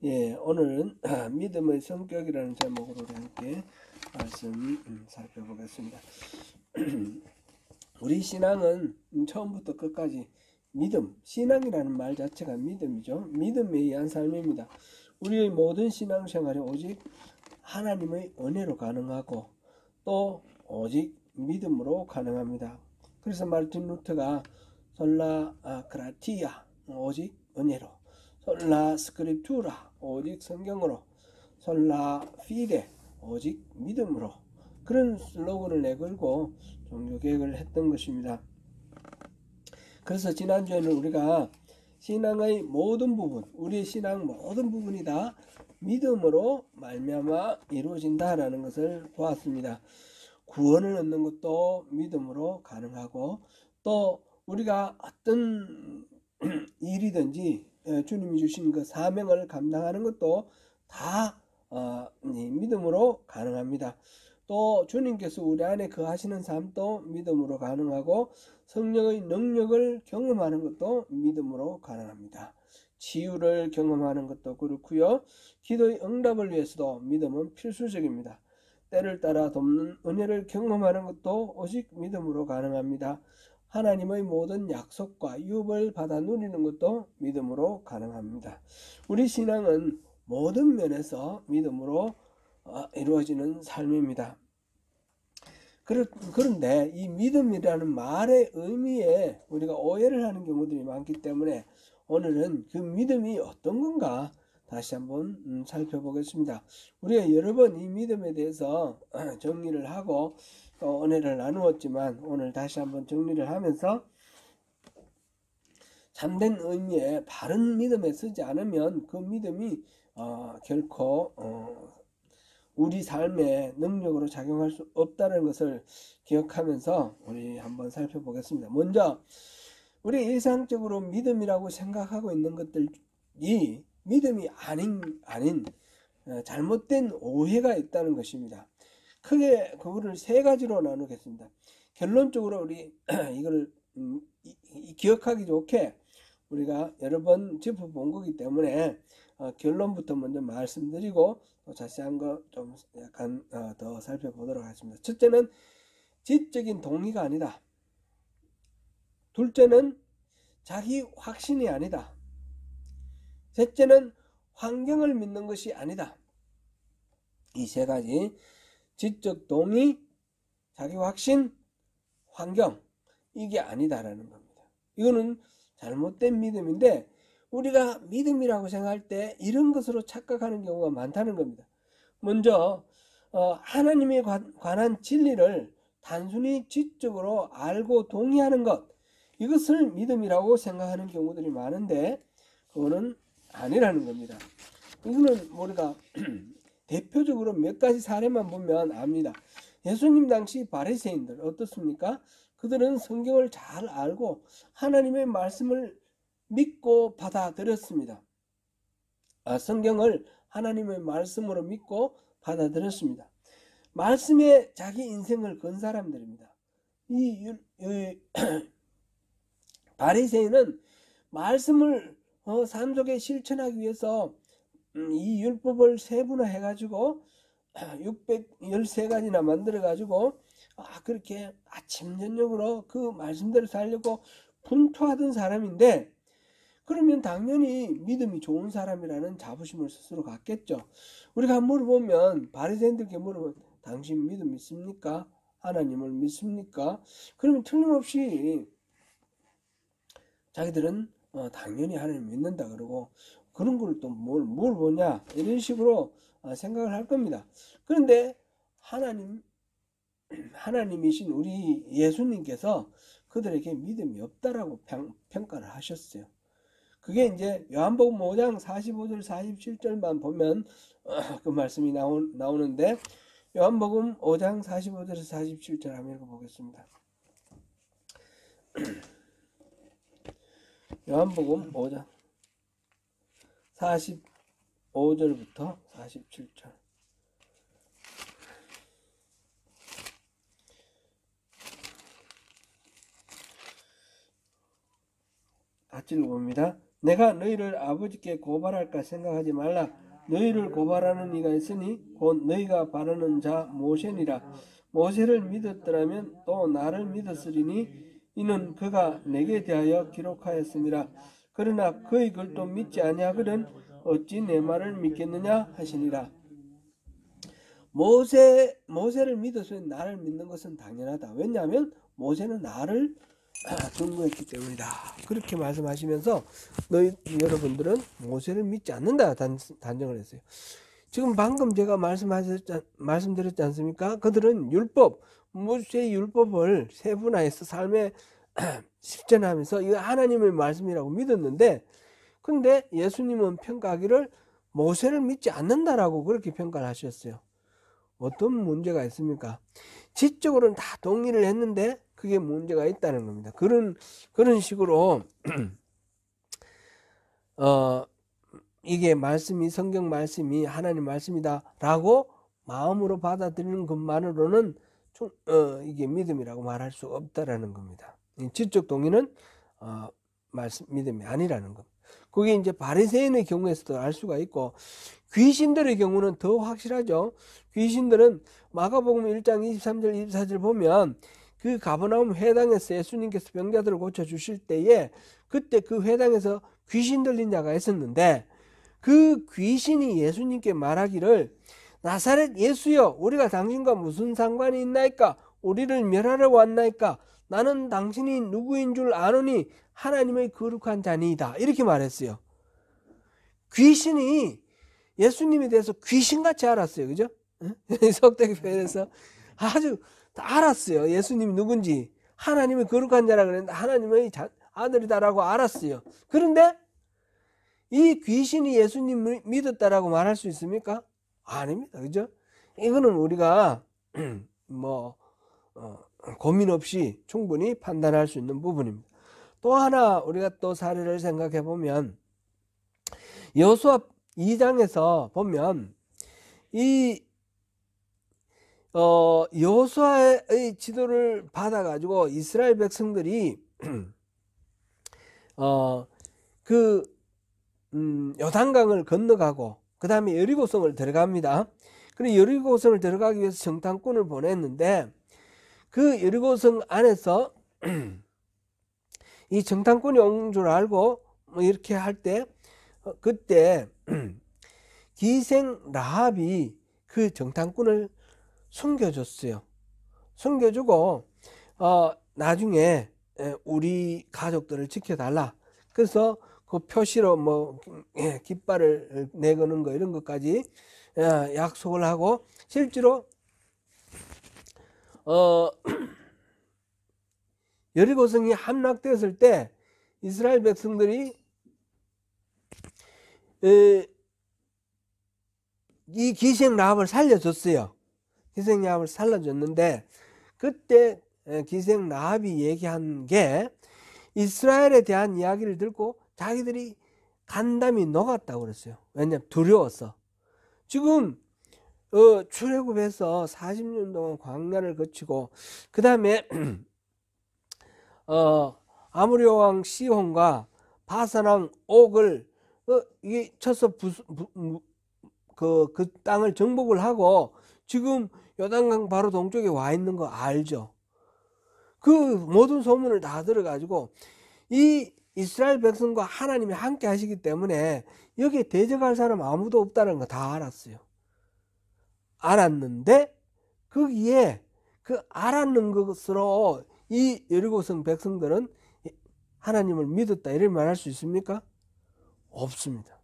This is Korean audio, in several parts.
예, 오늘은 믿음의 성격이라는 제목으로 함께 말씀 살펴보겠습니다. 우리 신앙은 처음부터 끝까지 믿음, 신앙이라는 말 자체가 믿음이죠. 믿음에 의한 삶입니다. 우리의 모든 신앙생활이 오직 하나님의 은혜로 가능하고 또 오직 믿음으로 가능합니다. 그래서 마르틴 루터가 솔라 그라티아, 오직 은혜로, 솔라 스크립투라, 오직 성경으로, 솔라 피데, 오직 믿음으로, 그런 슬로건을 내걸고 종교개혁을 했던 것입니다. 그래서 지난주에는 우리가 신앙의 모든 부분, 우리의 신앙 모든 부분이 다 믿음으로 말미암아 이루어진다라는 것을 보았습니다. 구원을 얻는 것도 믿음으로 가능하고, 또 우리가 어떤 일이든지 주님이 주신 그 사명을 감당하는 것도 다 믿음으로 가능합니다. 또 주님께서 우리 안에 거하시는 삶도 믿음으로 가능하고, 성령의 능력을 경험하는 것도 믿음으로 가능합니다. 치유를 경험하는 것도 그렇고요. 기도의 응답을 위해서도 믿음은 필수적입니다. 때를 따라 돕는 은혜를 경험하는 것도 오직 믿음으로 가능합니다. 하나님의 모든 약속과 유업을 받아 누리는 것도 믿음으로 가능합니다. 우리 신앙은 모든 면에서 믿음으로 이루어지는 삶입니다. 그런데 이 믿음이라는 말의 의미에 우리가 오해를 하는 경우들이 많기 때문에 오늘은 그 믿음이 어떤 건가 다시 한번 살펴보겠습니다. 우리가 여러 번 이 믿음에 대해서 정리를 하고 또 은혜를 나누었지만, 오늘 다시 한번 정리를 하면서 참된 의미의 바른 믿음에 쓰지 않으면 그 믿음이 결코 우리 삶의 능력으로 작용할 수 없다는 것을 기억하면서 우리 한번 살펴보겠습니다. 먼저 우리 일상적으로 믿음이라고 생각하고 있는 것들이 믿음이 아닌 잘못된 오해가 있다는 것입니다. 크게 그거를 세 가지로 나누겠습니다. 결론적으로 우리 이걸 기억하기 좋게 우리가 여러 번 짚어본 거기 때문에 결론부터 먼저 말씀드리고 또 자세한 거 좀 약간 더 살펴보도록 하겠습니다. 첫째는 지적인 동의가 아니다. 둘째는 자기 확신이 아니다. 셋째는 환경을 믿는 것이 아니다. 이 세 가지, 지적 동의, 자기 확신, 환경, 이게 아니다라는 겁니다. 이거는 잘못된 믿음인데, 우리가 믿음이라고 생각할 때 이런 것으로 착각하는 경우가 많다는 겁니다. 먼저 하나님에 관한 진리를 단순히 지적으로 알고 동의하는 것, 이것을 믿음이라고 생각하는 경우들이 많은데 그거는 아니라는 겁니다. 이거는 우리가 대표적으로 몇 가지 사례만 보면 압니다. 예수님 당시 바리새인들 어떻습니까? 그들은 성경을 잘 알고 하나님의 말씀을 믿고 받아들였습니다. 성경을 하나님의 말씀으로 믿고 받아들였습니다. 말씀에 자기 인생을 건 사람들입니다. 이 바리새인은 말씀을 삶 속에 실천하기 위해서 이 율법을 세분화해 가지고 613가지나 만들어 가지고 그렇게 아침 저녁으로 그 말씀대로 살려고 분투하던 사람인데, 그러면 당연히 믿음이 좋은 사람이라는 자부심을 스스로 갖겠죠. 우리가 물어보면, 바리새인들께 물어보면 당신 믿음 믿습니까? 하나님을 믿습니까? 그러면 틀림없이 자기들은 당연히 하나님 믿는다 그러고, 그런 걸 또 뭘 보냐 이런 식으로 생각을 할 겁니다. 그런데 하나님이신 우리 예수님께서 그들에게 믿음이 없다라고 평가를 하셨어요. 그게 이제 요한복음 5장 45절 47절만 보면 그 말씀이 나오는데, 요한복음 5장 45절에서 47절 한번 읽어보겠습니다. 요한복음 5장 45절부터 47절. 같이 읽어봅니다. 내가 너희를 아버지께 고발할까 생각하지 말라. 너희를 고발하는 이가 있으니 곧 너희가 바라는 자 모세니라. 모세를 믿었더라면 또 나를 믿었으리니 이는 그가 내게 대하여 기록하였음이라. 그러나 그의 글도 믿지 아니하거든 어찌 내 말을 믿겠느냐 하시니라. 모세를 믿어서 나를 믿는 것은 당연하다. 왜냐하면 모세는 나를 증거했기 때문이다. 그렇게 말씀하시면서 여러분들은 모세를 믿지 않는다 단정을 했어요. 지금 방금 제가 말씀드렸지 않습니까? 그들은 율법, 모세의 율법을 세분화해서 삶에 실천하면서 이거 하나님의 말씀이라고 믿었는데, 근데 예수님은 평가하기를 모세를 믿지 않는다라고 그렇게 평가를 하셨어요. 어떤 문제가 있습니까? 지적으로는 다 동의를 했는데 그게 문제가 있다는 겁니다. 그런 식으로 이게 말씀이 성경 말씀이 하나님 말씀이다라고 마음으로 받아들이는 것만으로는 이게 믿음이라고 말할 수 없다라는 겁니다. 지적 동의는 믿음이 아니라는 겁니다. 그게 이제 바리새인의 경우에서도 알 수가 있고, 귀신들의 경우는 더 확실하죠. 귀신들은 마가복음 1장 23절 24절 보면 그 가버나움 회당에서 예수님께서 병자들을 고쳐주실 때에 그때 그 회당에서 귀신 들린 자가 있었는데, 그 귀신이 예수님께 말하기를 나사렛 예수여, 우리가 당신과 무슨 상관이 있나이까? 우리를 멸하러 왔나이까? 나는 당신이 누구인 줄 아노니 하나님의 거룩한 자니이다. 이렇게 말했어요. 귀신이 예수님에 대해서 귀신같이 알았어요. 그죠? 속되게 표현해서 아주 다 알았어요. 예수님이 누군지. 하나님의 거룩한 자라 그랬는데 하나님의 아들이다라고 알았어요. 그런데 이 귀신이 예수님을 믿었다라고 말할 수 있습니까? 아닙니다. 그죠? 이거는 우리가 고민 없이 충분히 판단할 수 있는 부분입니다. 또 하나 우리가 또 사례를 생각해 보면, 여호수아 2장에서 보면 이 여호수아의 지도를 받아 가지고 이스라엘 백성들이 요단강을 건너가고 그 다음에 여리고성을 들어갑니다. 그리고 여리고성을 들어가기 위해서 정탐꾼을 보냈는데, 그 여리고성 안에서 이 정탐꾼이 온 줄 알고 이렇게 할 때 그때 기생 라합이 그 정탐꾼을 숨겨줬어요. 숨겨주고 나중에 우리 가족들을 지켜달라. 그래서 그 표시로 깃발을 내거는 거 이런 것까지 약속을 하고, 실제로 여리고성이 함락되었을 때 이스라엘 백성들이 이 기생 라합을 살려줬어요. 기생 라합을 살려줬는데, 그때 기생 라합이 얘기한 게 이스라엘에 대한 이야기를 듣고 자기들이 간담이 녹았다고 그랬어요. 왜냐하면 두려웠어. 지금 출애굽해서 40년 동안 광야를 거치고 그 다음에 아모리 왕 시혼과 바산 왕 옥을 이게 쳐서 그 땅을 정복을 하고 지금 요단강 바로 동쪽에 와 있는 거 알죠? 그 모든 소문을 다 들어가지고 이 이스라엘 백성과 하나님이 함께 하시기 때문에 여기에 대적할 사람 아무도 없다는 거 다 알았어요. 알았는데 거기에 그 알았는 것으로 이 여리고성 백성들은 하나님을 믿었다 이렇게 말할 수 있습니까? 없습니다.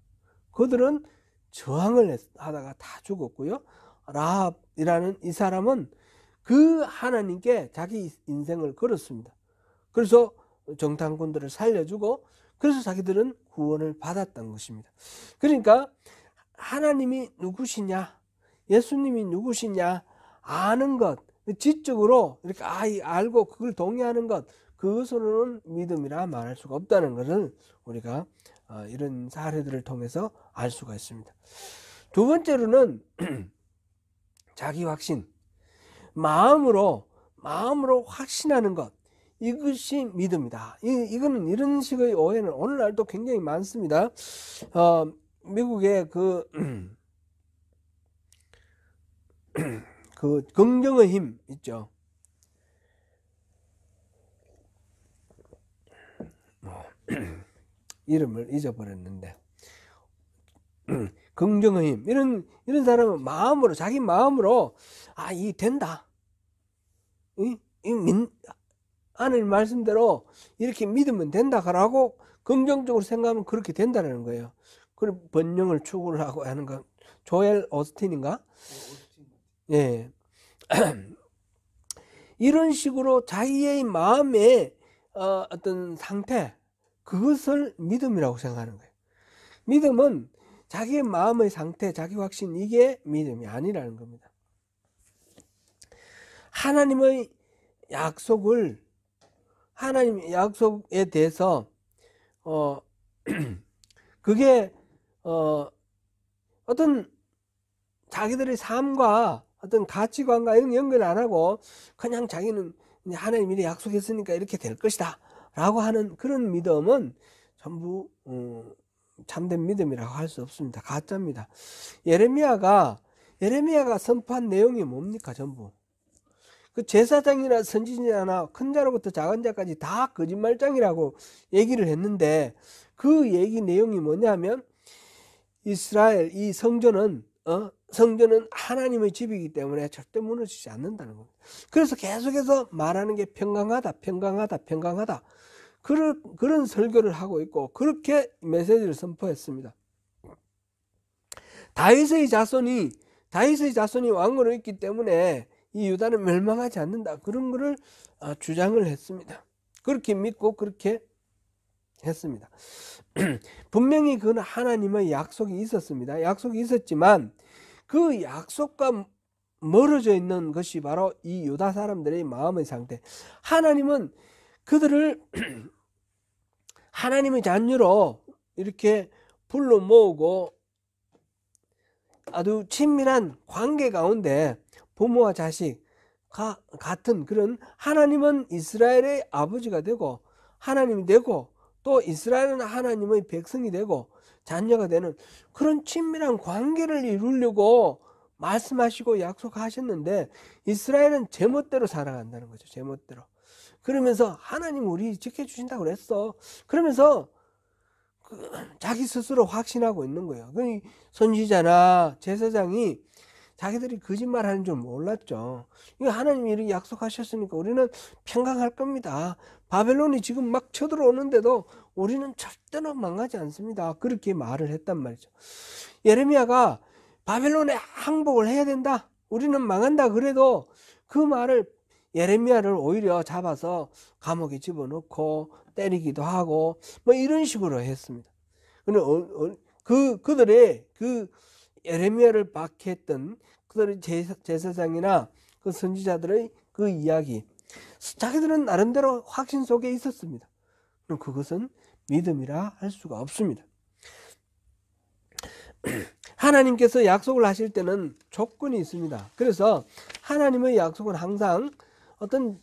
그들은 저항을 하다가 다 죽었고요. 라합이라는 이 사람은 그 하나님께 자기 인생을 걸었습니다. 그래서 정탐꾼들을 살려주고 그래서 자기들은 구원을 받았던 것입니다. 그러니까 하나님이 누구시냐, 예수님이 누구시냐 아는 것, 지적으로 이렇게 알고 그걸 동의하는 것, 그것으로는 믿음이라 말할 수가 없다는 것을 우리가 이런 사례들을 통해서 알 수가 있습니다. 두 번째로는 자기 확신, 마음으로 확신하는 것. 이것이 믿음이다. 이거는 이런 식의 오해는 오늘날도 굉장히 많습니다. 미국의 그 긍정의 힘 있죠. 이름을 잊어버렸는데 긍정의 힘 이런 사람은 마음으로 자기 마음으로 이 된다. 하나님 말씀대로 이렇게 믿으면 된다라고 긍정적으로 생각하면 그렇게 된다는 거예요. 그리고 번영을 추구하고 하는 건 조엘 오스틴인가? 예. 이런 식으로 자기의 마음의 어떤 상태, 그것을 믿음이라고 생각하는 거예요. 믿음은 자기의 마음의 상태, 자기 확신, 이게 믿음이 아니라는 겁니다. 하나님의 약속에 대해서 그게 어떤 자기들의 삶과 어떤 가치관과 이런 연결 안 하고 그냥 자기는 하나님이 이렇게 약속했으니까 이렇게 될 것이다 라고 하는 그런 믿음은 전부 참된 믿음이라고 할 수 없습니다. 가짜입니다. 예레미야가 선포한 내용이 뭡니까? 전부 그 제사장이나 선지자나 큰 자로부터 작은 자까지 다 거짓말장이라고 얘기를 했는데, 그 얘기 내용이 뭐냐면 이스라엘 이 성전은 하나님의 집이기 때문에 절대 무너지지 않는다는 겁니다. 그래서 계속해서 말하는 게 평강하다. 그런 설교를 하고 있고 그렇게 메시지를 선포했습니다. 다윗의 자손이 왕으로 있기 때문에 이 유다는 멸망하지 않는다. 그런 거를 주장을 했습니다. 그렇게 믿고 그렇게 했습니다. 분명히 그는 하나님의 약속이 있었습니다. 약속이 있었지만 그 약속과 멀어져 있는 것이 바로 이 유다 사람들의 마음의 상태. 하나님은 그들을 하나님의 자녀로 이렇게 불러 모으고 아주 친밀한 관계 가운데 부모와 자식 같은 그런, 하나님은 이스라엘의 아버지가 되고 하나님이 되고 또 이스라엘은 하나님의 백성이 되고 자녀가 되는 그런 친밀한 관계를 이루려고 말씀하시고 약속하셨는데, 이스라엘은 제멋대로 살아간다는 거죠. 제멋대로. 그러면서 하나님 우리 지켜주신다고 그랬어. 그러면서 자기 스스로 확신하고 있는 거예요. 선지자나 제사장이 자기들이 거짓말하는 줄 몰랐죠. 하나님이 이렇게 약속하셨으니까 우리는 평강할 겁니다. 바벨론이 지금 막 쳐들어오는데도 우리는 절대로 망하지 않습니다. 그렇게 말을 했단 말이죠. 예레미야가 바벨론에 항복을 해야 된다, 우리는 망한다 그래도 그 말을 예레미야를 오히려 잡아서 감옥에 집어넣고 때리기도 하고 뭐 이런 식으로 했습니다. 그들의 그 예레미야를 박해했던 그들의 제사장이나 그 선지자들의 그 이야기, 자기들은 나름대로 확신 속에 있었습니다. 그럼 그것은 믿음이라 할 수가 없습니다. 하나님께서 약속을 하실 때는 조건이 있습니다. 그래서 하나님의 약속은 항상 어떤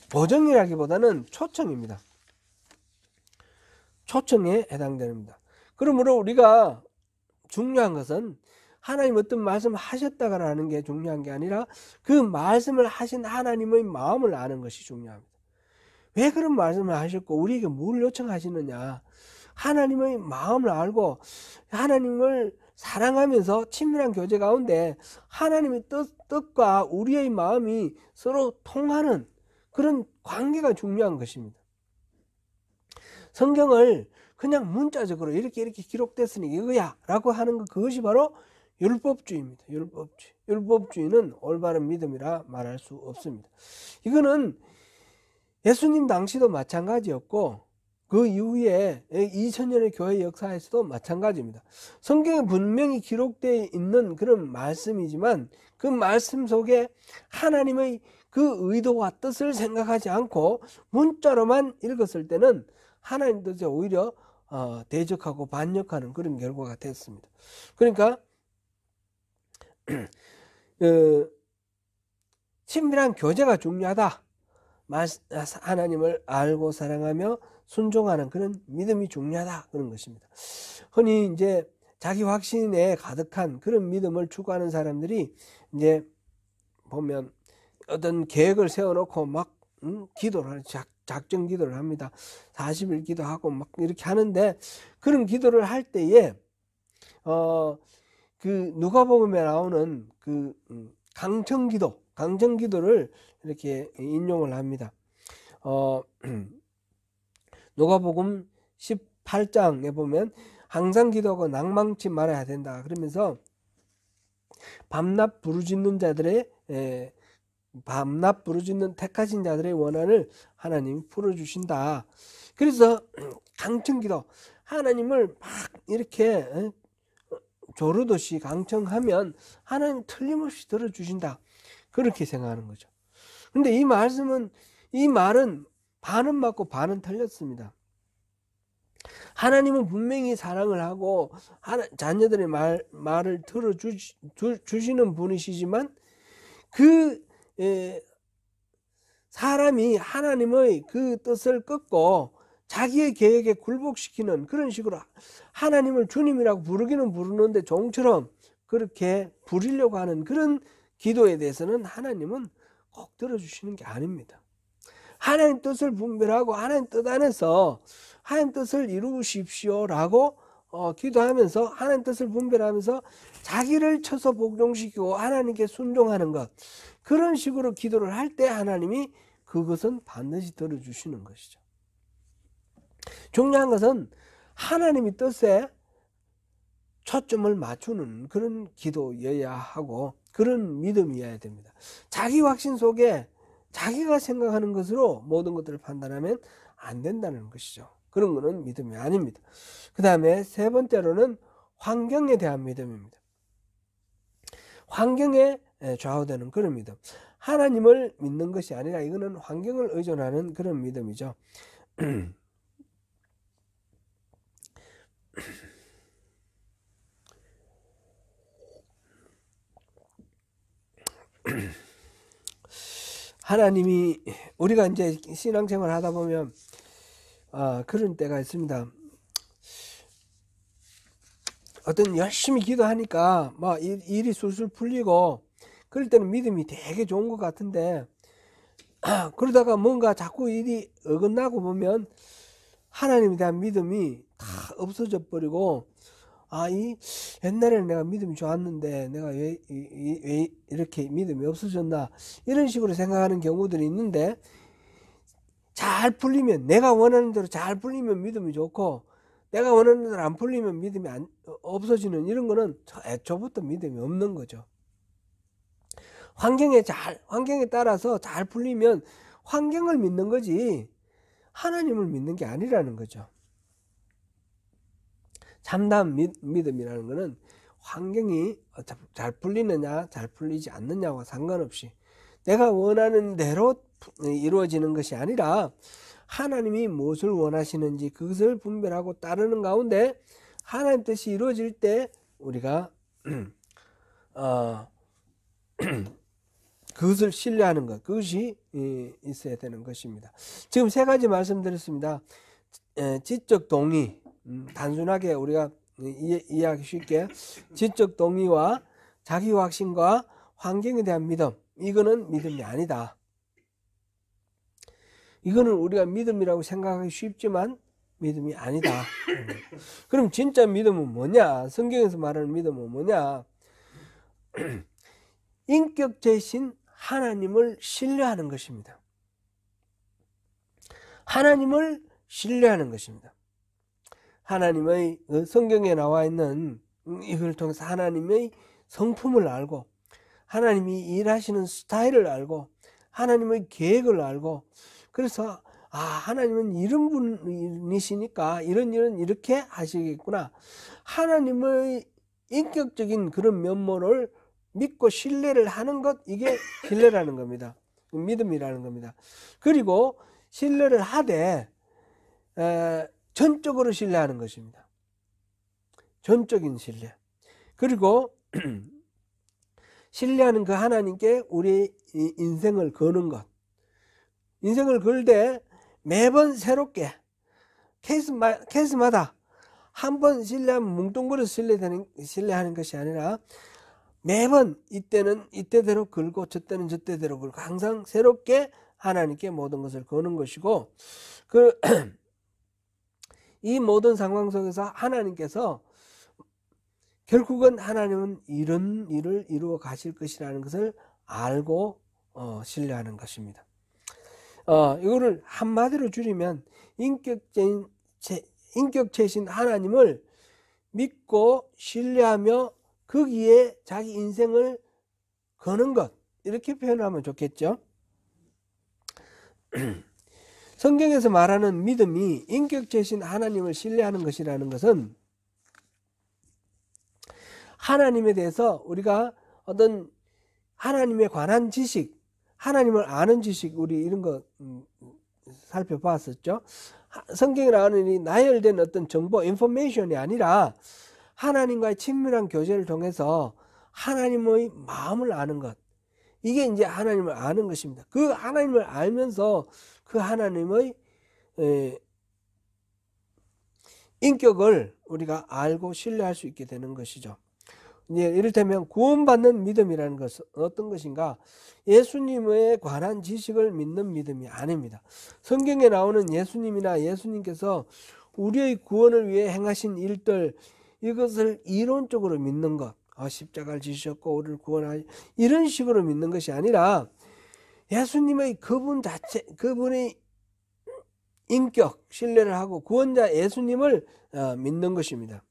보정이라기보다는 초청입니다. 초청에 해당됩니다. 그러므로 우리가 중요한 것은 하나님 어떤 말씀을 하셨다라는 게 중요한 게 아니라 그 말씀을 하신 하나님의 마음을 아는 것이 중요합니다. 왜 그런 말씀을 하셨고 우리에게 뭘 요청하시느냐, 하나님의 마음을 알고 하나님을 사랑하면서 친밀한 교제 가운데 하나님의 뜻과 우리의 마음이 서로 통하는 그런 관계가 중요한 것입니다. 성경을 그냥 문자적으로 이렇게 기록됐으니 이거야 라고 하는 것, 그것이 바로 율법주의입니다. 율법주의는 올바른 믿음이라 말할 수 없습니다. 이거는 예수님 당시도 마찬가지였고 그 이후에 2000년의 교회 역사에서도 마찬가지입니다. 성경에 분명히 기록되어 있는 그런 말씀이지만 그 말씀 속에 하나님의 그 의도와 뜻을 생각하지 않고 문자로만 읽었을 때는 하나님 뜻에 오히려 대적하고 반역하는 그런 결과가 됐습니다. 그러니까 친밀한 교제가 중요하다. 하나님을 알고 사랑하며 순종하는 그런 믿음이 중요하다. 그런 것입니다. 흔히 이제 자기 확신에 가득한 그런 믿음을 추구하는 사람들이 이제 보면 어떤 계획을 세워놓고 막 기도를 작정 기도를 합니다. 40일 기도하고 막 이렇게 하는데, 그런 기도를 할 때에 그 누가복음에 나오는 그 강청기도를 이렇게 인용을 합니다. 누가복음 18장에 보면 항상 기도하고 낭망치 말아야 된다. 그러면서 밤낮 부르짖는 택하신 자들의 원한을 하나님이 풀어주신다. 그래서 강청기도, 하나님을 막 이렇게 조르듯이 강청하면 하나님 틀림없이 들어주신다. 그렇게 생각하는 거죠. 근데 이 말은 반은 맞고 반은 틀렸습니다. 하나님은 분명히 사랑을 하고 자녀들의 말을 들어주시는 분이시지만, 그 사람이 하나님의 그 뜻을 꺾고 자기의 계획에 굴복시키는 그런 식으로 하나님을 주님이라고 부르기는 부르는데 종처럼 그렇게 부리려고 하는 그런 기도에 대해서는 하나님은 꼭 들어주시는 게 아닙니다. 하나님 뜻을 분별하고 하나님 뜻 안에서 하나님 뜻을 이루십시오라고 기도하면서 하나님 뜻을 분별하면서 자기를 쳐서 복종시키고 하나님께 순종하는 것, 그런 식으로 기도를 할 때 하나님이 그것은 반드시 들어주시는 것이죠. 중요한 것은 하나님의 뜻에 초점을 맞추는 그런 기도여야 하고 그런 믿음이어야 됩니다. 자기 확신 속에 자기가 생각하는 것으로 모든 것들을 판단하면 안 된다는 것이죠. 그런 것은 믿음이 아닙니다. 그 다음에 세 번째로는 환경에 대한 믿음입니다. 환경에 좌우되는 그런 믿음. 하나님을 믿는 것이 아니라 이거는 환경을 의존하는 그런 믿음이죠. 하나님이, 우리가 이제 신앙생활 하다 보면 그런 때가 있습니다. 어떤 열심히 기도하니까 막 일이 술술 풀리고 그럴 때는 믿음이 되게 좋은 것 같은데, 그러다가 뭔가 자꾸 일이 어긋나고 보면 하나님에 대한 믿음이 다 없어져 버리고, 옛날에는 내가 믿음이 좋았는데 내가 왜 이렇게 믿음이 없어졌나, 이런 식으로 생각하는 경우들이 있는데, 잘 풀리면, 내가 원하는 대로 잘 풀리면 믿음이 좋고, 내가 원하는 대로 안 풀리면 믿음이 없어지는, 이런 거는 애초부터 믿음이 없는 거죠. 환경에 따라서 잘 풀리면 환경을 믿는 거지 하나님을 믿는 게 아니라는 거죠. 참담 믿음이라는 것은 환경이 잘 풀리느냐 잘 풀리지 않느냐와 상관없이 내가 원하는 대로 이루어지는 것이 아니라 하나님이 무엇을 원하시는지 그것을 분별하고 따르는 가운데 하나님 뜻이 이루어질 때 우리가 그것을 신뢰하는 것, 그것이 있어야 되는 것입니다. 지금 세 가지 말씀드렸습니다. 지적 동의, 단순하게 우리가 이해하기 쉽게 지적 동의와 자기 확신과 환경에 대한 믿음, 이거는 믿음이 아니다. 이거는 우리가 믿음이라고 생각하기 쉽지만 믿음이 아니다. 그럼 진짜 믿음은 뭐냐? 성경에서 말하는 믿음은 뭐냐? 인격체신 하나님을 신뢰하는 것입니다. 하나님을 신뢰하는 것입니다. 하나님의 성경에 나와 있는 이걸 통해서 하나님의 성품을 알고 하나님이 일하시는 스타일을 알고 하나님의 계획을 알고, 그래서 하나님은 이런 분이시니까 이런 일은 이렇게 하시겠구나, 하나님의 인격적인 그런 면모를 믿고 신뢰를 하는 것, 이게 신뢰라는 겁니다. 믿음이라는 겁니다. 그리고 신뢰를 하되 전적으로 신뢰하는 것입니다. 전적인 신뢰. 그리고 신뢰하는 그 하나님께 우리의 인생을 거는 것. 인생을 걸 때 매번 새롭게 케이스마다 한 번 신뢰하면 뭉뚱그려서 신뢰하는 것이 아니라 매번 이때는 이때대로 걸고 저때는 저때대로 걸고 항상 새롭게 하나님께 모든 것을 거는 것이고, 이 모든 상황 속에서 하나님께서 결국은 하나님은 이런 일을 이루어 가실 것이라는 것을 알고 신뢰하는 것입니다. 이거를 한마디로 줄이면 인격체신 하나님을 믿고 신뢰하며 거기에 자기 인생을 거는 것, 이렇게 표현하면 좋겠죠. 성경에서 말하는 믿음이 인격체신 하나님을 신뢰하는 것이라는 것은 하나님에 대해서 우리가 어떤 하나님에 관한 지식, 하나님을 아는 지식, 우리 이런 거 살펴봤었죠. 성경에 나오는 이 나열된 어떤 정보, 인포메이션이 아니라 하나님과의 친밀한 교제를 통해서 하나님의 마음을 아는 것, 이게 이제 하나님을 아는 것입니다. 그 하나님을 알면서 그 하나님의 인격을 우리가 알고 신뢰할 수 있게 되는 것이죠. 이제 이를테면 구원받는 믿음이라는 것은 어떤 것인가? 예수님에 관한 지식을 믿는 믿음이 아닙니다. 성경에 나오는 예수님이나 예수님께서 우리의 구원을 위해 행하신 일들, 이것을 이론적으로 믿는 것, 십자가를 지셨고 우리를 구원하시, 이런 식으로 믿는 것이 아니라 예수님의 그분 자체, 그분의 인격, 신뢰를 하고 구원자 예수님을 믿는 것입니다.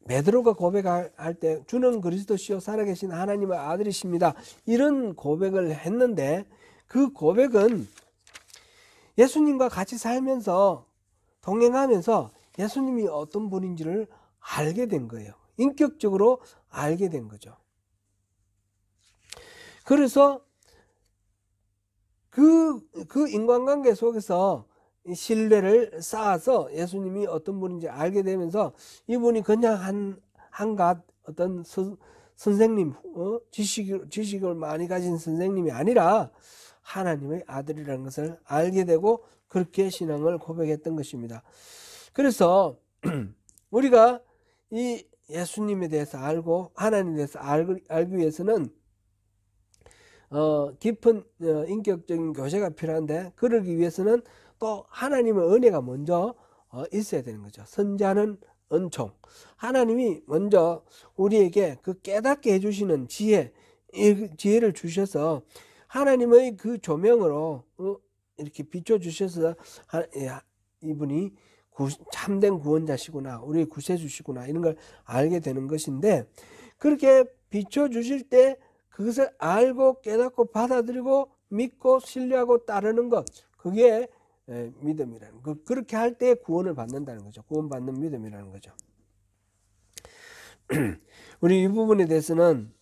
베드로가 고백할 때 주는 그리스도시요 살아계신 하나님의 아들이십니다, 이런 고백을 했는데, 그 고백은 예수님과 같이 살면서 동행하면서 예수님이 어떤 분인지를 알게 된 거예요. 인격적으로 알게 된 거죠. 그래서 그 인간관계 속에서 신뢰를 쌓아서 예수님이 어떤 분인지 알게 되면서 이분이 그냥 한갓 어떤 선생님, 지식을 많이 가진 선생님이 아니라 하나님의 아들이라는 것을 알게 되고 그렇게 신앙을 고백했던 것입니다. 그래서 우리가 이 예수님에 대해서 알고 하나님에 대해서 알기 위해서는 깊은 인격적인 교제가 필요한데, 그러기 위해서는 또 하나님의 은혜가 먼저 있어야 되는 거죠. 선지하는 은총, 하나님이 먼저 우리에게 그 깨닫게 해주시는 지혜를 주셔서 하나님의 그 조명으로 이렇게 비춰주셔서 이분이 참된 구원자시구나, 우리의 구세주시구나, 이런 걸 알게 되는 것인데, 그렇게 비춰주실 때 그것을 알고 깨닫고 받아들이고 믿고 신뢰하고 따르는 것, 그게 믿음이라는 거. 그렇게 할 때 구원을 받는다는 거죠. 구원받는 믿음이라는 거죠. 우리 이 부분에 대해서는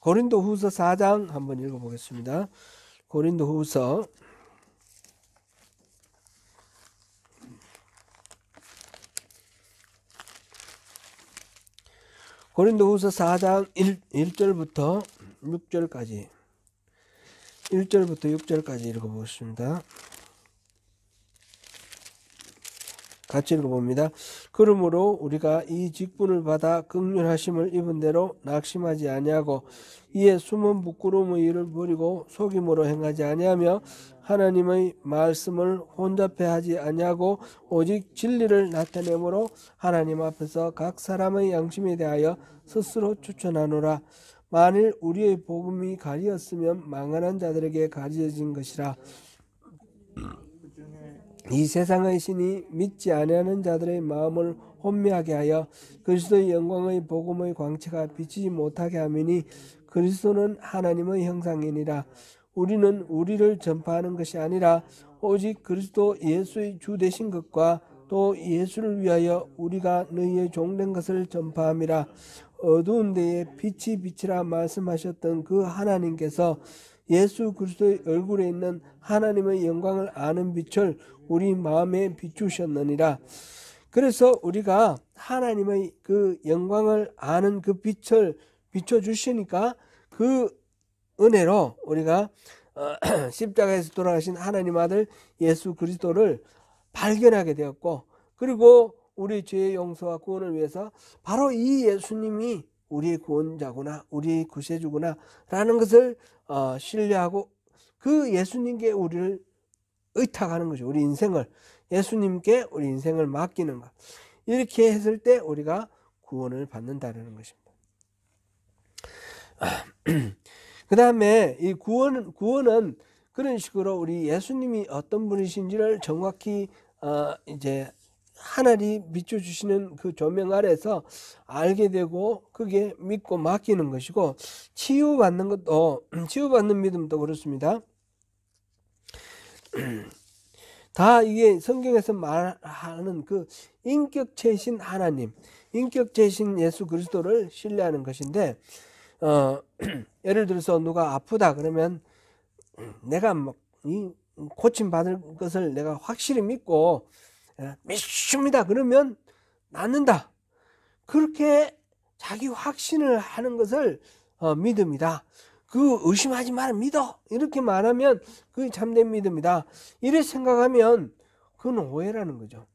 고린도후서 4장 한번 읽어보겠습니다. 고린도후서 4장 1절부터 6절까지 6절까지 읽어보겠습니다. 같이 읽어봅니다. 그러므로 우리가 이 직분을 받아 긍휼하심을 입은 대로 낙심하지 아니하고 이에 숨은 부끄러움의 일을 버리고 속임으로 행하지 아니하며 하나님의 말씀을 혼잡해 하지 아니하고 오직 진리를 나타내므로 하나님 앞에서 각 사람의 양심에 대하여 스스로 추천하노라. 만일 우리의 복음이 가리었으면 망하는 자들에게 가리어진 것이라. 이 세상의 신이 믿지 아니하는 자들의 마음을 혼미하게 하여 그리스도의 영광의 복음의 광채가 비치지 못하게 하미니 그리스도는 하나님의 형상이니라. 우리는 우리를 전파하는 것이 아니라 오직 그리스도 예수의 주 되신 것과 또 예수를 위하여 우리가 너희의 종된 것을 전파함이라. 어두운 데에 빛이 비치라 말씀하셨던 그 하나님께서 예수 그리스도의 얼굴에 있는 하나님의 영광을 아는 빛을 우리 마음에 비추셨느니라. 그래서 우리가 하나님의 그 영광을 아는 그 빛을 비춰주시니까 그 은혜로 우리가 십자가에서 돌아가신 하나님 아들 예수 그리스도를 발견하게 되었고, 그리고 우리 죄의 용서와 구원을 위해서 바로 이 예수님이 우리의 구원자구나, 우리의 구세주구나 라는 것을 신뢰하고 그 예수님께 우리를 의탁하는 거죠. 우리 인생을, 예수님께 우리 인생을 맡기는 것. 이렇게 했을 때 우리가 구원을 받는다는 것입니다. 그 다음에 이 구원은 그런 식으로 우리 예수님이 어떤 분이신지를 정확히 이제 하늘이 비춰주시는 그 조명 아래서 알게 되고 그게 믿고 맡기는 것이고, 치유받는 것도 치유받는 믿음도 그렇습니다. 다 이게 성경에서 말하는 그 인격체이신 하나님, 인격체이신 예수 그리스도를 신뢰하는 것인데, 예를 들어서 누가 아프다 그러면 내가 이 고침 받을 것을 내가 확실히 믿고 믿습니다 그러면 낫는다, 그렇게 자기 확신을 하는 것을 믿음이다. 그 의심하지 마라, 믿어, 이렇게 말하면 그게 참된 믿음이다. 이렇게 생각하면 그건 오해라는 거죠.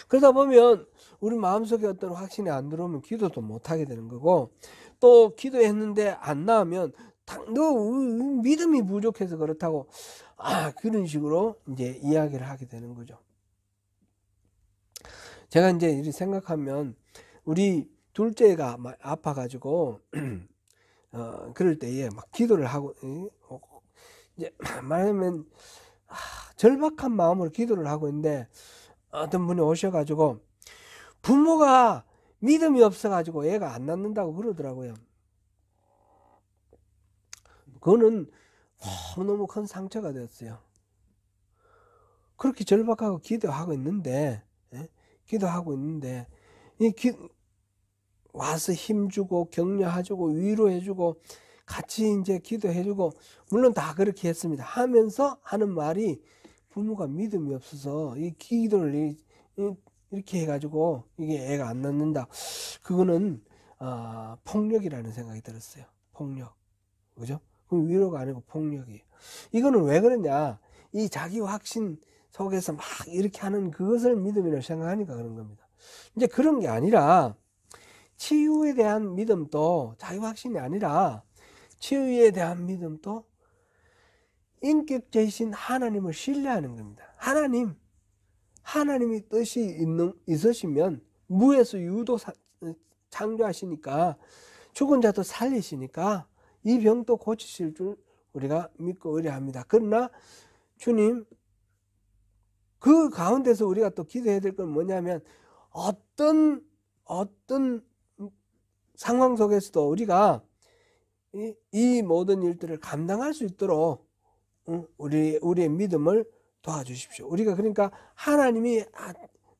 그러다 보면 우리 마음속에 어떤 확신이 안 들어오면 기도도 못하게 되는 거고, 또 기도했는데 안 나오면 너 믿음이 부족해서 그렇다고 그런 식으로 이제 이야기를 하게 되는 거죠. 제가 이제 이렇게 생각하면 우리 둘째가 막 아파가지고 그럴 때에 막 기도를 하고, 이제 말하면 절박한 마음으로 기도를 하고 있는데 어떤 분이 오셔가지고 부모가 믿음이 없어가지고 애가 안 낳는다고 그러더라고요. 그거는 너무 큰 상처가 됐어요. 그렇게 절박하고 기도하고 있는데, 와서 힘주고 격려해주고 위로해주고 같이 이제 기도해주고, 물론 다 그렇게 했습니다. 하면서 하는 말이 부모가 믿음이 없어서 이 기도를 이렇게 해가지고 이게 애가 안 낳는다. 그거는 폭력이라는 생각이 들었어요. 폭력, 그죠? 그럼 위로가 아니고 폭력이에요. 이거는 왜 그러냐? 이 자기 확신 속에서 막 이렇게 하는 그것을 믿음이라고 생각하니까 그런 겁니다. 이제 그런 게 아니라 치유에 대한 믿음도 자기 확신이 아니라 치유에 대한 믿음도 인격체이신 하나님을 신뢰하는 겁니다. 하나님이 뜻이 있으시면 무에서 유도 창조하시니까 죽은 자도 살리시니까 이 병도 고치실 줄 우리가 믿고 의뢰합니다. 그러나 주님, 그 가운데서 우리가 또 기도해야 될 건 뭐냐면 어떤 상황 속에서도 우리가 이 모든 일들을 감당할 수 있도록 우리의 믿음을 도와주십시오. 우리가 그러니까 하나님이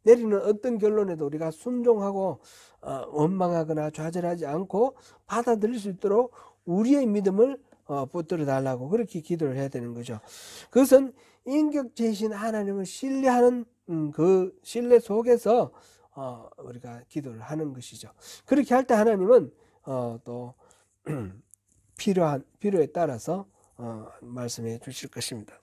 내리는 어떤 결론에도 우리가 순종하고 원망하거나 좌절하지 않고 받아들일 수 있도록 우리의 믿음을 붙들어 달라고 그렇게 기도를 해야 되는 거죠. 그것은 인격체이신 하나님을 신뢰하는 그 신뢰 속에서 우리가 기도를 하는 것이죠. 그렇게 할 때 하나님은 또 필요에 따라서 말씀해 주실 것입니다.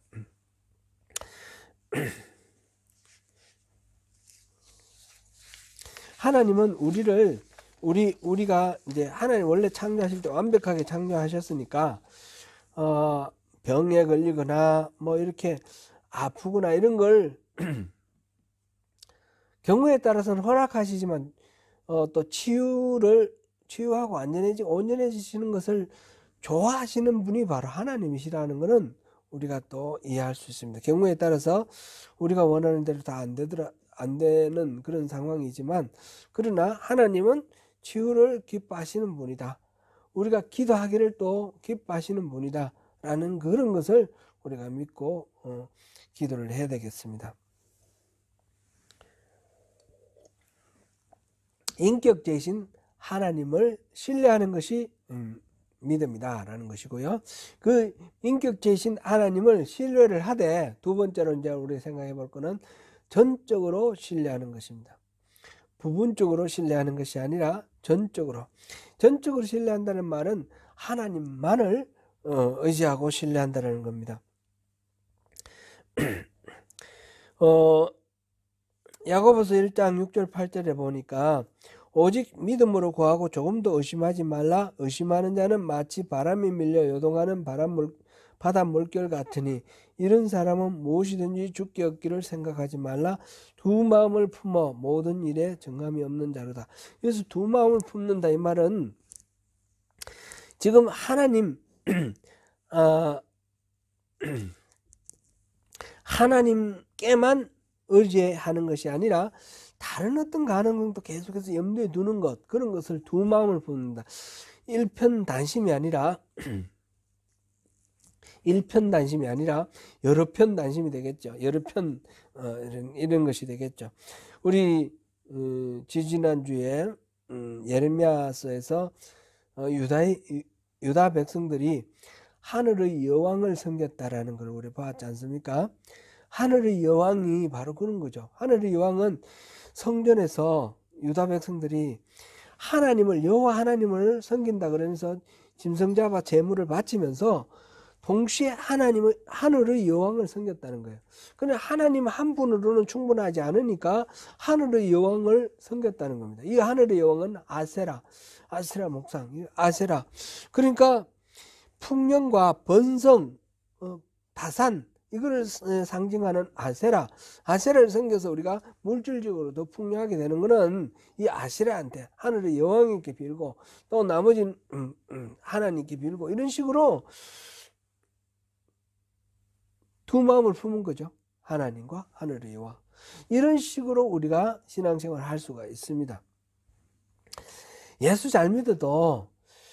하나님은 우리가 이제 하나님 원래 창조하실 때 완벽하게 창조하셨으니까 병에 걸리거나 뭐 이렇게 아프거나 이런 걸 경우에 따라서는 허락하시지만 또 치유하고 온전해지시는 것을 좋아하시는 분이 바로 하나님이시라는 것은 우리가 또 이해할 수 있습니다. 경우에 따라서 우리가 원하는 대로 다 안 되는 그런 상황이지만, 그러나 하나님은 치유를 기뻐하시는 분이다. 우리가 기도하기를 또 기뻐하시는 분이다. 라는 그런 것을 우리가 믿고 기도를 해야 되겠습니다. 인격체이신 하나님을 신뢰하는 것이 믿음이다 라는 것이고요. 그 인격체이신 하나님을 신뢰를 하되 두 번째로 이제 우리 생각해 볼 거는 전적으로 신뢰하는 것입니다. 부분적으로 신뢰하는 것이 아니라 전적으로 신뢰한다는 말은 하나님만을 의지하고 신뢰한다는 겁니다. 야고보서 1장 6절 8절에 보니까 오직 믿음으로 구하고 조금도 의심하지 말라. 의심하는 자는 마치 바람이 밀려 요동하는 바다 물결 같으니 이런 사람은 무엇이든지 죽게 얻기를 생각하지 말라. 두 마음을 품어 모든 일에 정함이 없는 자로다. 그래서 두 마음을 품는다 이 말은 지금 하나님 하나님께만 의지하는 것이 아니라 다른 어떤 가능성도 계속해서 염두에 두는 것, 그런 것을 두 마음을 품는다. 일편단심이 아니라 여러 편단심이 되겠죠. 여러 편 이런 것이 되겠죠. 우리 지지난주에 예레미야서에서 유다 백성들이 하늘의 여왕을 섬겼다라는 걸 우리 봤지 않습니까? 하늘의 여왕이 바로 그런 거죠. 하늘의 여왕은 성전에서 유다 백성들이 여호와 하나님을 섬긴다 그러면서 짐승 잡아 제물을 바치면서 동시에 하늘의 여왕을 섬겼다는 거예요. 그런데 하나님 한 분으로는 충분하지 않으니까 하늘의 여왕을 섬겼다는 겁니다. 이 하늘의 여왕은 아세라 목상, 아세라. 그러니까 풍년과 번성, 다산, 이거를 상징하는 아세라를 섬겨서 우리가 물질적으로 더 풍요하게 되는 것은 이 아세라한테 하늘의 여왕님께 빌고 또 나머지는 하나님께 빌고 이런 식으로 두 마음을 품은 거죠. 하나님과 하늘의 여왕. 이런 식으로 우리가 신앙생활을 할 수가 있습니다. 예수 잘 믿어도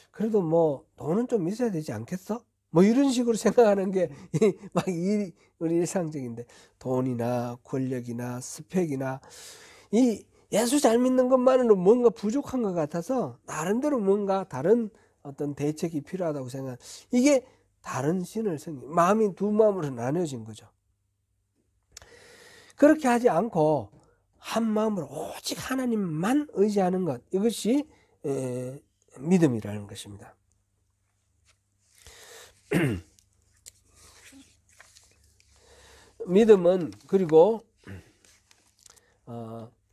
그래도 뭐 돈은 좀 있어야 되지 않겠어? 뭐 이런 식으로 생각하는 게 막 우리 일상적인데, 돈이나 권력이나 스펙이나 이 예수 잘 믿는 것만으로 뭔가 부족한 것 같아서 나름대로 뭔가 다른 어떤 대책이 필요하다고 생각. 이게 다른 신을 마음이 두 마음으로 나뉘어진 거죠. 그렇게 하지 않고 한 마음으로 오직 하나님만 의지하는 것, 이것이 믿음이라는 것입니다. 믿음은 그리고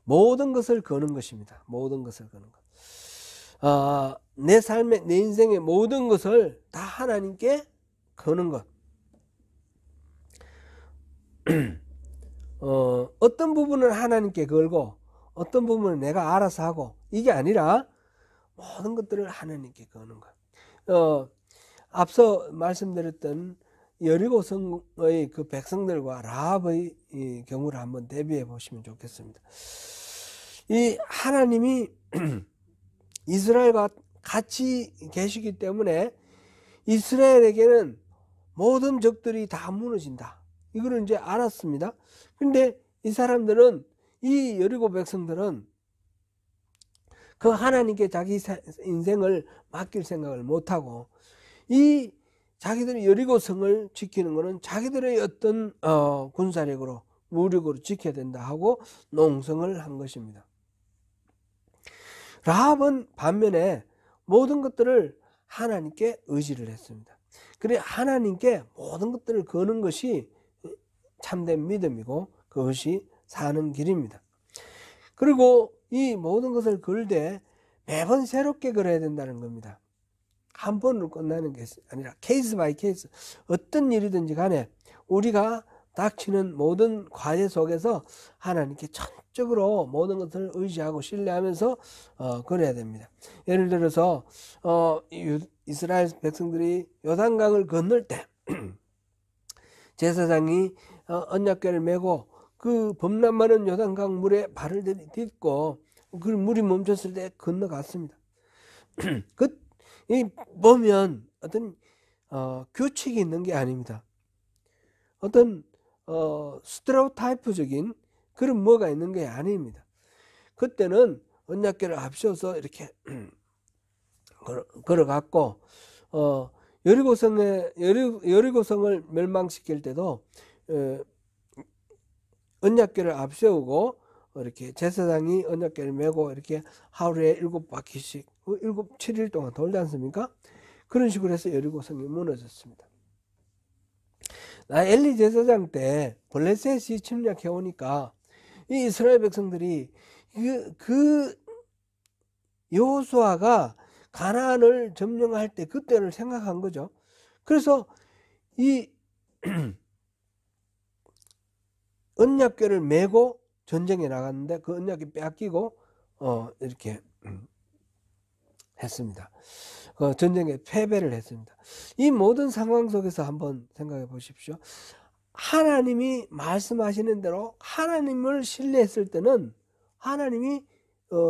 모든 것을 거는 것입니다. 모든 것을 거는 것. 내 삶의, 내 인생의 모든 것을 다 하나님께 거는 것. 어떤 부분은 하나님께 걸고 어떤 부분은 내가 알아서 하고, 이게 아니라 모든 것들을 하나님께 거는 것. 앞서 말씀드렸던 여리고성의 그 백성들과 라합의 경우를 한번 대비해 보시면 좋겠습니다. 이 하나님이 이스라엘과 같이 계시기 때문에 이스라엘에게는 모든 적들이 다 무너진다. 이거를 이제 알았습니다. 근데 이 사람들은, 이 여리고 백성들은 그 하나님께 자기 인생을 맡길 생각을 못하고, 이 자기들이 여리고성을 지키는 것은 자기들의 어떤 군사력으로, 무력으로 지켜야 된다 하고 농성을 한 것입니다. 라합은 반면에 모든 것들을 하나님께 의지를 했습니다. 그래 하나님께 모든 것들을 거는 것이 참된 믿음이고 그것이 사는 길입니다. 그리고 이 모든 것을 걸 때 매번 새롭게 걸어야 된다는 겁니다. 한 번으로 끝나는 게 아니라 케이스 바이 케이스, 어떤 일이든지 간에 우리가 닥치는 모든 과제 속에서 하나님께 전적으로 모든 것을 의지하고 신뢰하면서 그래야 됩니다. 예를 들어서 이스라엘 백성들이 요단강을 건널 때 제사장이 언약궤를 메고 그 범람 많은 요단강 물에 발을 딛고 그 물이 멈췄을 때 건너갔습니다. 보면 어떤 규칙이 있는 게 아닙니다. 어떤 스테레오타이프적인 그런 뭐가 있는 게 아닙니다. 그때는 언약궤를 앞세워서 이렇게 걸어갔고, 여리고성을 멸망시킬 때도 언약궤를 앞세우고 이렇게 제사장이 언약궤를 메고 이렇게 하루에 7바퀴씩 7일 동안 돌지 않습니까? 그런 식으로 해서 여리고성이 무너졌습니다. 엘리 제사장 때 블레셋이 침략해 오니까 이 이스라엘 백성들이 그 여호수아가 가나안을 점령할 때 그때를 생각한 거죠. 그래서 이 언약궤를 메고 전쟁에 나갔는데 그 언약궤 빼앗기고 이렇게 했습니다. 전쟁에 패배를 했습니다. 이 모든 상황 속에서 한번 생각해 보십시오. 하나님이 말씀하시는 대로 하나님을 신뢰했을 때는 하나님이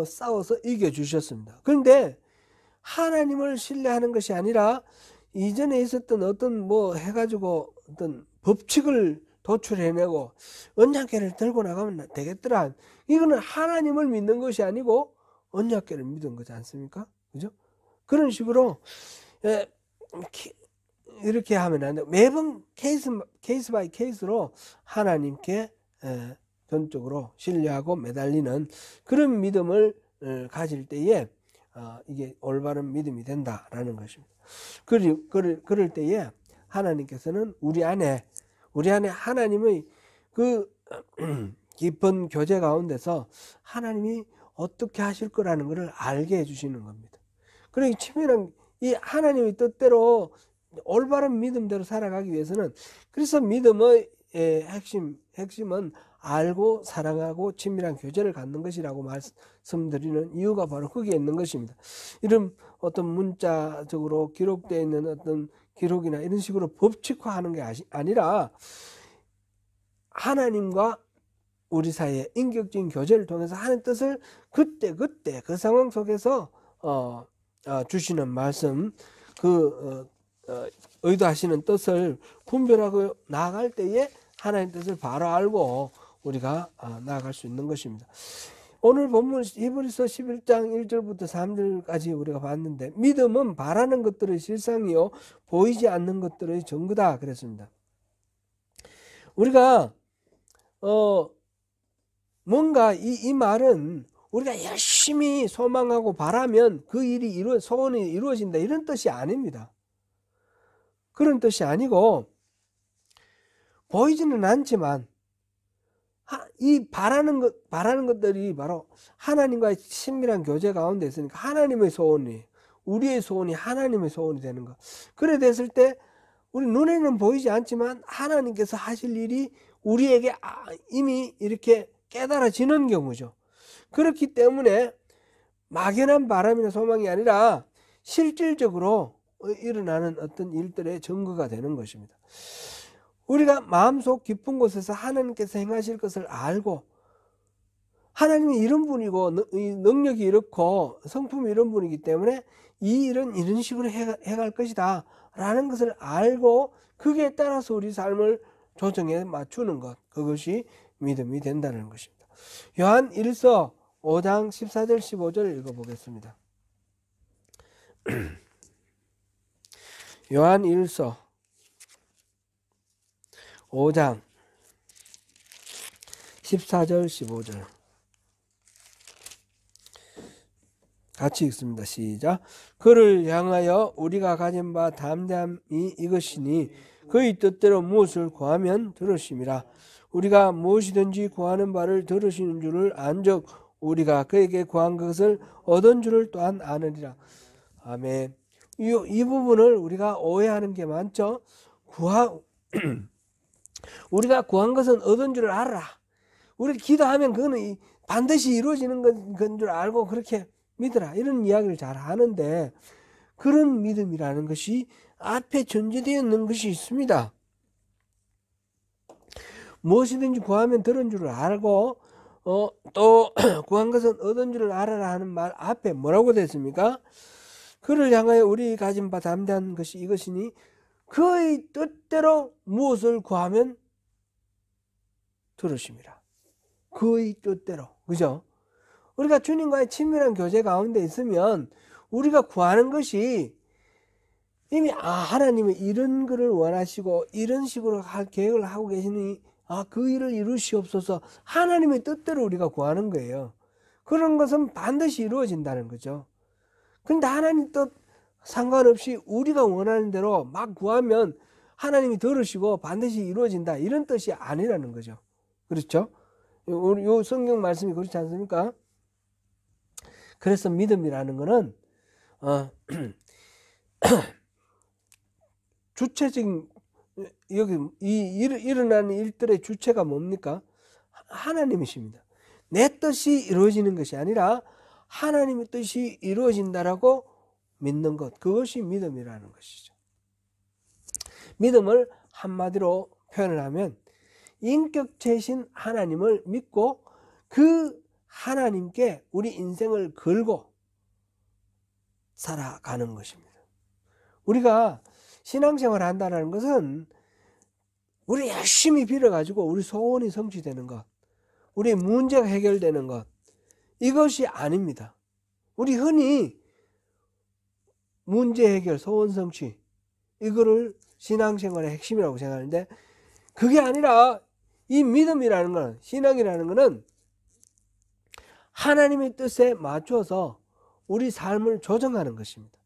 싸워서 이겨주셨습니다. 그런데 하나님을 신뢰하는 것이 아니라 이전에 있었던 어떤 뭐 해가지고 어떤 법칙을 도출해내고 언약궤를 들고 나가면 되겠더라. 이거는 하나님을 믿는 것이 아니고 언약궤를 믿은 거지 않습니까? 그죠? 그런 식으로 이렇게 하면 안 돼. 매번 케이스 바이 케이스로 하나님께 전적으로 신뢰하고 매달리는 그런 믿음을 가질 때에 이게 올바른 믿음이 된다라는 것입니다. 그럴 때에 하나님께서는 우리 안에 하나님의 그 깊은 교제 가운데서 하나님이 어떻게 하실 거라는 것을 알게 해주시는 겁니다. 그러기 치밀한 이 하나님의 뜻대로 올바른 믿음대로 살아가기 위해서는 그래서 믿음의 핵심은 알고 사랑하고 친밀한 교제를 갖는 것이라고 말씀드리는 이유가 바로 거기에 있는 것입니다. 이런 어떤 문자적으로 기록되어 있는 어떤 기록이나 이런 식으로 법칙화하는 게 아니라 하나님과 우리 사이에 인격적인 교제를 통해서 하는 뜻을 그때 그 상황 속에서 주시는 말씀, 의도하시는 뜻을 분별하고 나아갈 때에 하나님 뜻을 바로 알고 우리가 나아갈 수 있는 것입니다. 오늘 본문 히브리서 11장 1절부터 3절까지 우리가 봤는데 믿음은 바라는 것들의 실상이요 보이지 않는 것들의 증거다 그랬습니다. 우리가 뭔가 이 말은 우리가 열심히 소망하고 바라면 그 일이 소원이 이루어진다 이런 뜻이 아닙니다. 그런 뜻이 아니고 보이지는 않지만 이 바라는 것들이 바로 하나님과의 친밀한 교제 가운데 있으니까 하나님의 소원이 우리의 소원이 하나님의 소원이 되는 것. 그래 됐을 때 우리 눈에는 보이지 않지만 하나님께서 하실 일이 우리에게 이미 이렇게 깨달아지는 경우죠. 그렇기 때문에 막연한 바람이나 소망이 아니라 실질적으로 일어나는 어떤 일들의 증거가 되는 것입니다. 우리가 마음속 깊은 곳에서 하나님께서 행하실 것을 알고 하나님이 이런 분이고 능력이 이렇고 성품이 이런 분이기 때문에 이 일은 이런 식으로 해갈 것이다 라는 것을 알고 거기에 따라서 우리 삶을 조정해 맞추는 것, 그것이 믿음이 된다는 것입니다. 요한 1서 5장 14절 15절 읽어보겠습니다. 요한 1서 5장 14절 15절 같이 읽습니다. 시작. 그를 향하여 우리가 가진 바 담대함이 이것이니 그의 뜻대로 무엇을 구하면 들으심이라. 우리가 무엇이든지 구하는 바를 들으시는 줄을 안즉 우리가 그에게 구한 것을 얻은 줄을 또한 아느니라. 아멘. 이 부분을 우리가 오해하는 게 많죠. 우리가 구한 것은 얻은 줄을 알아라. 우리 기도하면 그거는 반드시 이루어지는 건 줄 알고 그렇게 믿으라. 이런 이야기를 잘 하는데 그런 믿음이라는 것이 앞에 전제되어 있는 것이 있습니다. 무엇이든지 구하면 들은 줄을 알고 또 구한 것은 얻은 줄을 알아라 하는 말 앞에 뭐라고 됐습니까? 그를 향하여 우리 가진 바 담대한 것이 이것이니 그의 뜻대로 무엇을 구하면 들으심이라. 그의 뜻대로. 그죠? 우리가 주님과의 친밀한 교제 가운데 있으면 우리가 구하는 것이 이미 하나님은 이런 것을 원하시고 이런 식으로 할 계획을 하고 계시니 그 일을 이루시옵소서. 하나님의 뜻대로 우리가 구하는 거예요. 그런 것은 반드시 이루어진다는 거죠. 근데 하나님 뜻 상관없이 우리가 원하는 대로 막 구하면 하나님이 들으시고 반드시 이루어진다, 이런 뜻이 아니라는 거죠. 그렇죠? 요 성경 말씀이 그렇지 않습니까? 그래서 믿음이라는 거는 주체적인, 여기 일어나는 일들의 주체가 뭡니까? 하나님이십니다. 내 뜻이 이루어지는 것이 아니라 하나님의 뜻이 이루어진다라고 믿는 것, 그것이 믿음이라는 것이죠. 믿음을 한마디로 표현을 하면 인격체신 하나님을 믿고 그 하나님께 우리 인생을 걸고 살아가는 것입니다. 우리가 신앙생활을 한다는 것은 우리 열심히 빌어가지고 우리 소원이 성취되는 것, 우리 문제가 해결되는 것, 이것이 아닙니다. 우리 흔히 문제 해결, 소원 성취, 이거를 신앙생활의 핵심이라고 생각하는데, 그게 아니라 이 믿음이라는 건, 신앙이라는 것은 하나님의 뜻에 맞춰서 우리 삶을 조정하는 것입니다.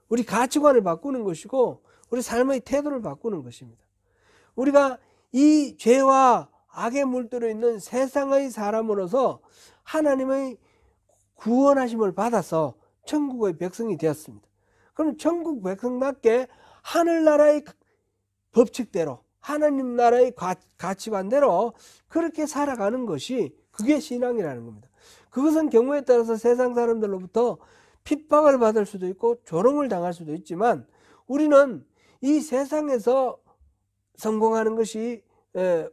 우리 가치관을 바꾸는 것이고 우리 삶의 태도를 바꾸는 것입니다. 우리가 이 죄와 악에 물들어 있는 세상의 사람으로서 하나님의 구원하심을 받아서 천국의 백성이 되었습니다. 그럼 천국 백성답게 하늘나라의 법칙대로, 하나님 나라의 가치관대로 그렇게 살아가는 것이, 그게 신앙이라는 겁니다. 그것은 경우에 따라서 세상 사람들로부터 핍박을 받을 수도 있고 조롱을 당할 수도 있지만, 우리는 이 세상에서 성공하는 것이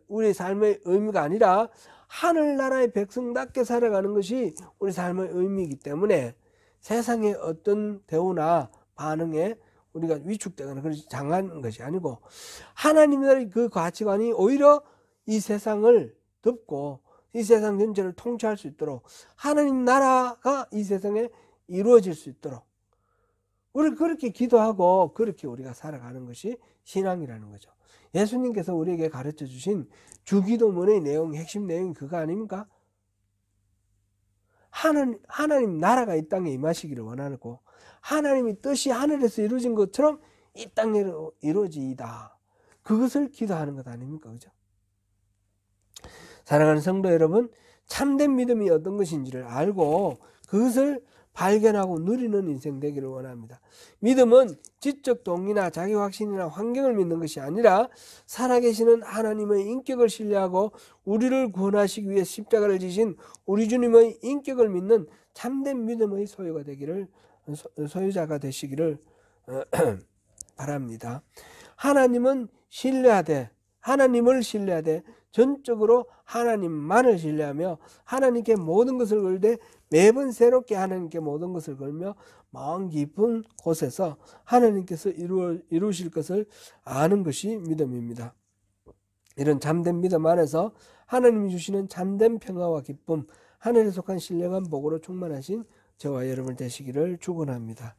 우리 삶의 의미가 아니라 하늘나라의 백성답게 살아가는 것이 우리 삶의 의미이기 때문에 세상의 어떤 대우나 반응에 우리가 위축되거나 그렇지 장한 것이 아니고, 하나님의 그 가치관이 오히려 이 세상을 덮고 이 세상 전체를 통치할 수 있도록, 하나님 나라가 이 세상에 이루어질 수 있도록 우리 그렇게 기도하고 그렇게 우리가 살아가는 것이 신앙이라는 거죠. 예수님께서 우리에게 가르쳐 주신 주기도문의 내용, 핵심 내용이 그거 아닙니까? 하나님 나라가 이 땅에 임하시기를 원하고 하나님의 뜻이 하늘에서 이루어진 것처럼 이 땅에로 이루어지이다, 그것을 기도하는 것 아닙니까? 그죠? 사랑하는 성도 여러분, 참된 믿음이 어떤 것인지를 알고 그것을 발견하고 누리는 인생 되기를 원합니다. 믿음은 지적 동기나 자기 확신이나 환경을 믿는 것이 아니라 살아계시는 하나님의 인격을 신뢰하고 우리를 구원하시기 위해 십자가를 지신 우리 주님의 인격을 믿는 참된 믿음의 소유자가 되시기를 바랍니다. 하나님을 신뢰하되 전적으로 하나님만을 신뢰하며 하나님께 모든 것을 걸되 매번 새롭게 하나님께 모든 것을 걸며 마음 깊은 곳에서 하나님께서 이루실 것을 아는 것이 믿음입니다. 이런 참된 믿음 안에서 하나님이 주시는 참된 평화와 기쁨, 하늘에 속한 신령한 복으로 충만하신 저와 여러분 되시기를 축원합니다.